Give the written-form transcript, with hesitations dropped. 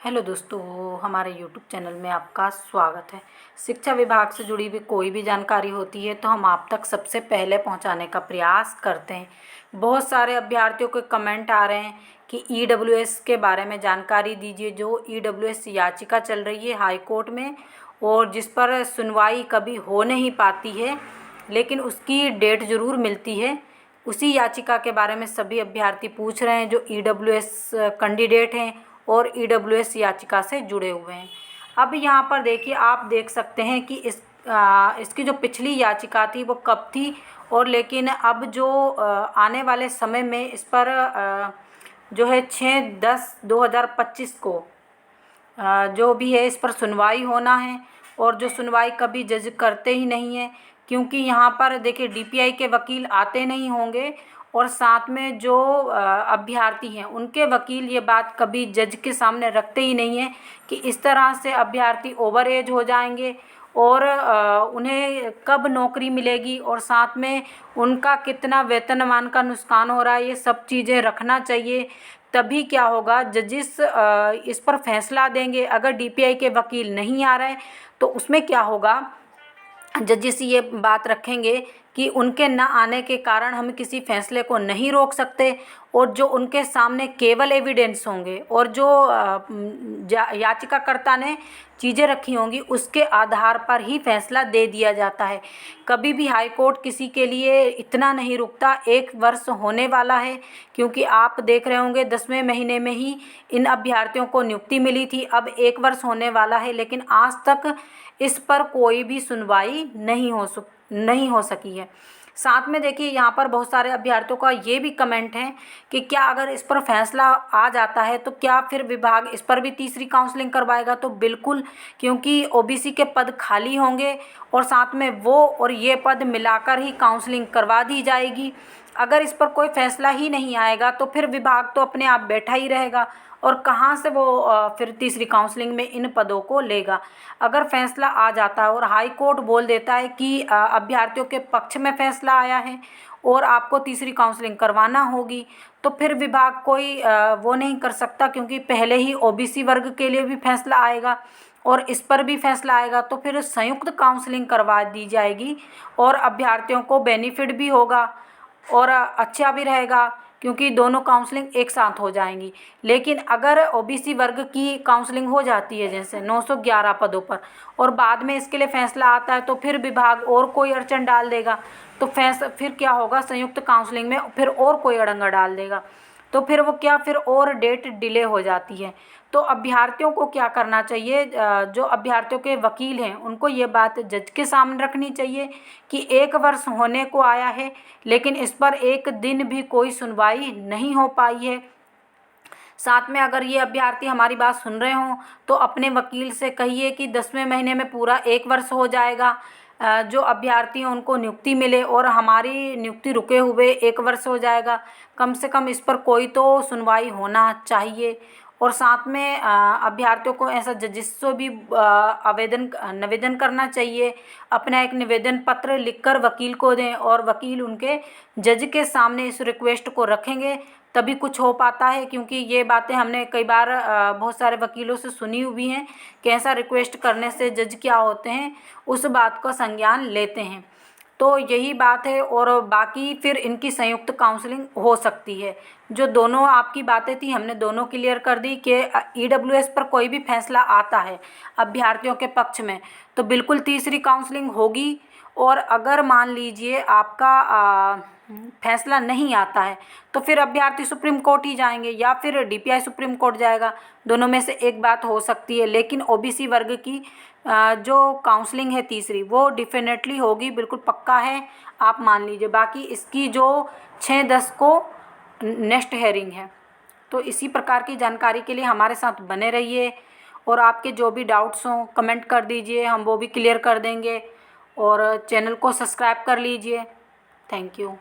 Hello दोस्तों, हमारे YouTube channel में आपका स्वागत है। शिक्षा विभाग से जुड़ी हुई कोई भी जानकारी होती है तो हम आप तक सबसे पहले पहुंचाने का प्रयास करते हैं। बहुत सारे अभ्यर्थियों के कमेंट आ रहे हैं कि ईडब्ल्यूएस के बारे में जानकारी दीजिए। जो ईडब्ल्यूएस याचिका चल रही है हाई कोर्ट में और जिस पर सुनवाई कभी हो नहीं पाती है, लेकिन उसकी डेट ज़रूर मिलती है। उसी याचिका के बारे में सभी अभ्यर्थी पूछ रहे हैं जो ईडब्ल्यूएस कैंडिडेट हैं और ईडब्ल्यूएस याचिका से जुड़े हुए हैं। अब यहाँ पर देखिए, आप देख सकते हैं कि इसकी जो पिछली याचिका थी वो कब थी, और लेकिन अब जो आने वाले समय में इस पर जो है 6/10/2025 को जो भी है इस पर सुनवाई होना है। और जो सुनवाई कभी जज करते ही नहीं है, क्योंकि यहाँ पर देखिए डीपीआई के वकील आते नहीं होंगे और साथ में जो अभ्यर्थी हैं उनके वकील ये बात कभी जज के सामने रखते ही नहीं हैं कि इस तरह से अभ्यर्थी ओवर एज हो जाएंगे और उन्हें कब नौकरी मिलेगी और साथ में उनका कितना वेतनमान का नुकसान हो रहा है, ये सब चीज़ें रखना चाहिए। तभी क्या होगा, जजिस इस पर फैसला देंगे। अगर डीपीआई के वकील नहीं आ रहे तो उसमें क्या होगा, जजिस ये बात रखेंगे कि उनके न आने के कारण हम किसी फैसले को नहीं रोक सकते, और जो उनके सामने केवल एविडेंस होंगे और जो याचिकाकर्ता ने चीज़ें रखी होंगी उसके आधार पर ही फैसला दे दिया जाता है। कभी भी हाई कोर्ट किसी के लिए इतना नहीं रुकता। 1 वर्ष होने वाला है, क्योंकि आप देख रहे होंगे 10वें महीने में ही इन अभ्यर्थियों को नियुक्ति मिली थी। अब 1 वर्ष होने वाला है, लेकिन आज तक इस पर कोई भी सुनवाई नहीं हो सकी है। साथ में देखिए, यहाँ पर बहुत सारे अभ्यर्थियों का ये भी कमेंट है कि क्या अगर इस पर फैसला आ जाता है तो क्या फिर विभाग इस पर भी तीसरी काउंसलिंग करवाएगा। तो बिल्कुल, क्योंकि ओबीसी के पद खाली होंगे और साथ में वो और ये पद मिलाकर ही काउंसलिंग करवा दी जाएगी। अगर इस पर कोई फैसला ही नहीं आएगा तो फिर विभाग तो अपने आप बैठा ही रहेगा, और कहाँ से वो फिर तीसरी काउंसलिंग में इन पदों को लेगा। अगर फैसला आ जाता है और हाई कोर्ट बोल देता है कि अभ्यर्थियों के पक्ष में फैसला आया है और आपको तीसरी काउंसलिंग करवाना होगी, तो फिर विभाग कोई वो नहीं कर सकता, क्योंकि पहले ही ओबीसी वर्ग के लिए भी फैसला आएगा और इस पर भी फैसला आएगा। तो फिर संयुक्त काउंसलिंग करवा दी जाएगी और अभ्यर्थियों को बेनिफिट भी होगा और अच्छा भी रहेगा, क्योंकि दोनों काउंसलिंग एक साथ हो जाएंगी। लेकिन अगर ओबीसी वर्ग की काउंसलिंग हो जाती है जैसे 911 पदों पर, और बाद में इसके लिए फैसला आता है, तो फिर विभाग और कोई अड़चन डाल देगा। तो फिर क्या होगा, संयुक्त काउंसलिंग में फिर और कोई अड़ंगा डाल देगा, तो फिर वो क्या, फिर और डेट डिले हो जाती है। तो अभ्यर्थियों को क्या करना चाहिए, जो अभ्यर्थियों के वकील हैं उनको ये बात जज के सामने रखनी चाहिए कि 1 वर्ष होने को आया है, लेकिन इस पर एक दिन भी कोई सुनवाई नहीं हो पाई है। साथ में अगर ये अभ्यर्थी हमारी बात सुन रहे हों तो अपने वकील से कहिए कि 10वें महीने में पूरा 1 वर्ष हो जाएगा, जो अभ्यर्थी हैं उनको नियुक्ति मिले और हमारी नियुक्ति रुके हुए 1 वर्ष हो जाएगा। कम से कम इस पर कोई तो सुनवाई होना चाहिए। और साथ में अभ्यर्थियों को ऐसा जजिस से भी निवेदन करना चाहिए। अपना एक निवेदन पत्र लिखकर वकील को दें और वकील उनके जज के सामने इस रिक्वेस्ट को रखेंगे, तभी कुछ हो पाता है। क्योंकि ये बातें हमने कई बार बहुत सारे वकीलों से सुनी हुई हैं कि ऐसा रिक्वेस्ट करने से जज क्या होते हैं, उस बात का संज्ञान लेते हैं। तो यही बात है, और बाकी फिर इनकी संयुक्त काउंसलिंग हो सकती है। जो दोनों आपकी बातें थी हमने दोनों क्लियर कर दी कि ईडब्ल्यूएस पर कोई भी फैसला आता है अभ्यर्थियों के पक्ष में तो बिल्कुल तीसरी काउंसलिंग होगी। और अगर मान लीजिए आपका फैसला नहीं आता है तो फिर अभ्यर्थी सुप्रीम कोर्ट ही जाएंगे या फिर डीपीआई सुप्रीम कोर्ट जाएगा। दोनों में से एक बात हो सकती है, लेकिन ओबीसी वर्ग की जो काउंसलिंग है तीसरी वो डिफिनेटली होगी, बिल्कुल पक्का है, आप मान लीजिए। बाकी इसकी जो 6/10 को नेक्स्ट हेयरिंग है। तो इसी प्रकार की जानकारी के लिए हमारे साथ बने रहिए, और आपके जो भी डाउट्स हों कमेंट कर दीजिए, हम वो भी क्लियर कर देंगे। और चैनल को सब्सक्राइब कर लीजिए। Thank you.